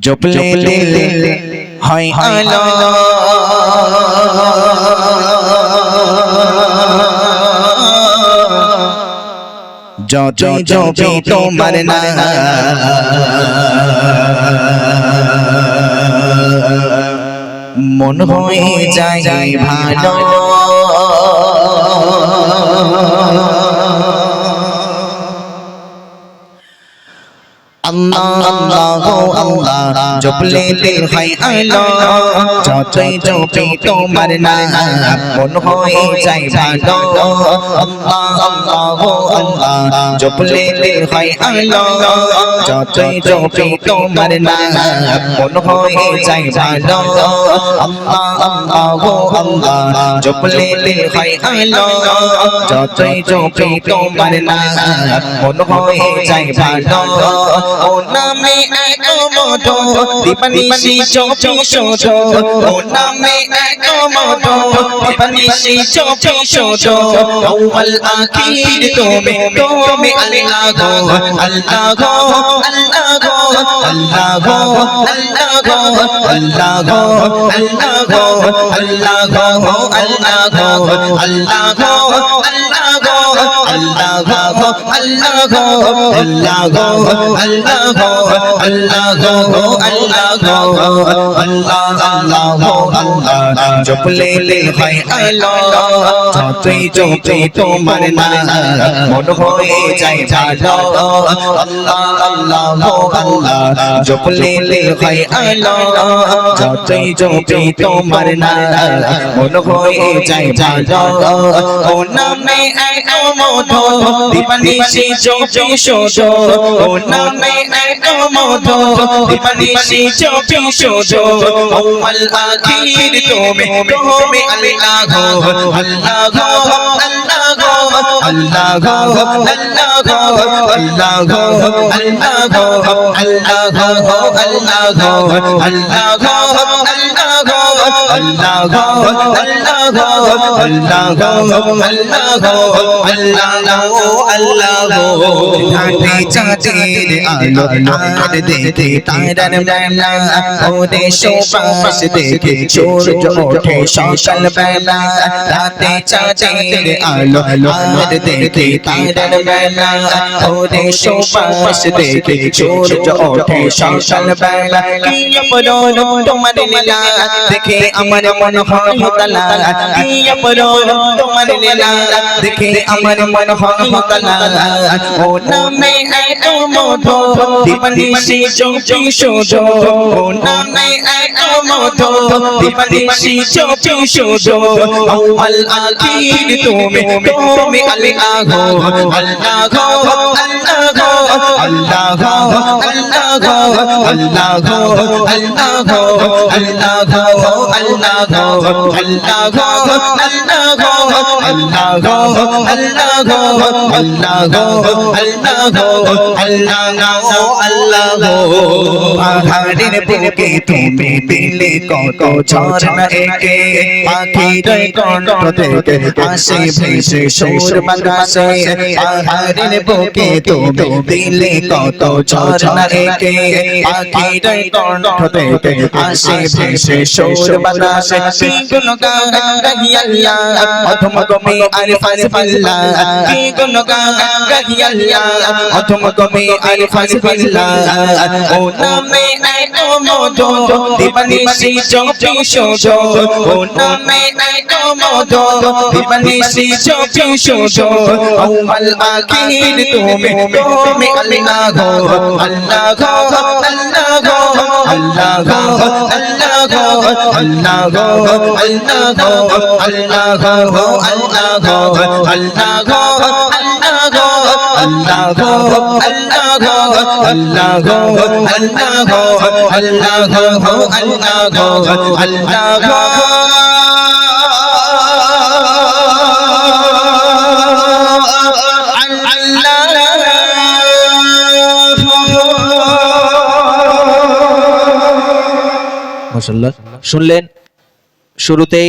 জপলে দিল হয় আলো যতই জপি তোমার নাম মন হয়ে যায় ভালো আল্লাহ আল্লাহ আল্লাহ জপলে দিল হয় আলো যতই জপি তোমার নাম মন হয়ে যায় ভালো আল্লাহ আল্লাহ আল্লাহ জপলে দিল হয় আলো যতই জপি তোমার নাম মন হয়ে যায় ভালো আল্লাহ আল্লাহ আল্লাহ জপলে দিল হয় আলো যতই জপি তোমার নাম মন হয়ে যায় ভালো ও নামে এক মধু দীপানিশি চোপি শোধো ও নামে এক মধু দীপানিশি চোপি শোধো আউয়াল আখির তুমি আল্লাহ গো আল্লাহ গো আল্লাহ গো আল্লাহ গো আল্লাহ গো আল্লাহ গো আল্লাহ গো আল্লাহ গো আল্লাহ গো আল্লাহ গো আল্লাহ গো আল্লাহ গো আল্লাহ গো আল্লাহ গো আল্লাহ গো আল্লাহ গো আল্লাহ গো আল্লাহ আল্লাহ গো আল্লাহ জপলে দিল হয় আলো যতই জপি তোমার নাম মন হয়ে যায় ভালো আল্লাহ আল্লাহ গো আল্লাহ জপলে দিল হয় আলো যতই জপি তোমার নাম মন হয়ে যায় ভালো ও নামে এক মধু দীপানিশি চোপি শোধো ও নামে এক মধু দীপানিশি চোপি শোধো আউয়াল আখির তুমি আল্লাহ গো আল্লাহ গো আল্লাহ গো আল্লাহ গো আল্লাহ গো আল্লাহ গো আল্লাহ গো আল্লাহ গো আল্লাহ গো আল্লাহ গো আল্লাহ গো আল্লাহ গো আল্লাহ গো আল্লাহ গো আল্লাহ গো আল্লাহ গো আল্লাহ গো ঘাটে চাঁদের আলো আর দেখে তারার বেলা ওরে সুবাস দেখে সূর্য ওঠে সকাল বেলা রাতে চাঁদের আলো আর দেখে তারার বেলা ওরে সুবাস দেখে সূর্য ওঠে সকাল বেলা কি অপরূপ তোমার লীলা দেখে আমার মন হয় তালা কি অপরূপ তোমার লীলা দেখে আমার মন হয় তালা ও নামে এক মধু দীপানিশি চোপি শোধো ও নামে এক মধু দীপানিশি চোপি শোধো আউয়াল আখির তুমি আল্লাহ গো আল্লাহ গো আল্লাহ গো আল্লাহ গো আল্লাহ গো আল্লাহ গো আল্লাহ গো আল্লাহ গো আল্লাহ গো আল্লাহ গো আল্লাহ গো আল্লাহ গো আল্লাহ গো আল্লাহ গো আল্লাহ গো আল্লাহ গো আল্লাহ গো পাহাড়ের বুকে তুমি দিলে কত ঝরনা একে পাখির কণ্ঠ থেকে আসে ভেসে সুর বাতাসে পাহাড়ের বুকে তুমি দিলে কত ঝরনা একে পাখির কণ্ঠ থেকে আসে ভেসে সুর বাতাসে কি গুণগান গাহি আল্লাহ অথম গমে আরফান বিল্লাহ কি গুণগান গাহি আল্লাহ অথম গমে আরফান বিল্লাহ ও নামে এক মধু দীপানিশি চোপি শোধো ও নামে এক মধু দীপানিশি চোপি শোধো আউয়াল আখির তুমি আল্লাহ গো আল্লাহ গো আল্লাহ গো আল্লাহ গো আল্লাহ গো আল্লাহ গো আল্লাহ গো আল্লাহ গো আল্লাহ গো আল্লাহ গো আল্লাহ গো আল্লাহ গো আল্লাহ গো আল্লাহ গো আল্লাহ গো আল্লাহ গো আল্লাহ গো আল্লাহ গো মাশাআল্লাহ শুনলেন শুরুতেই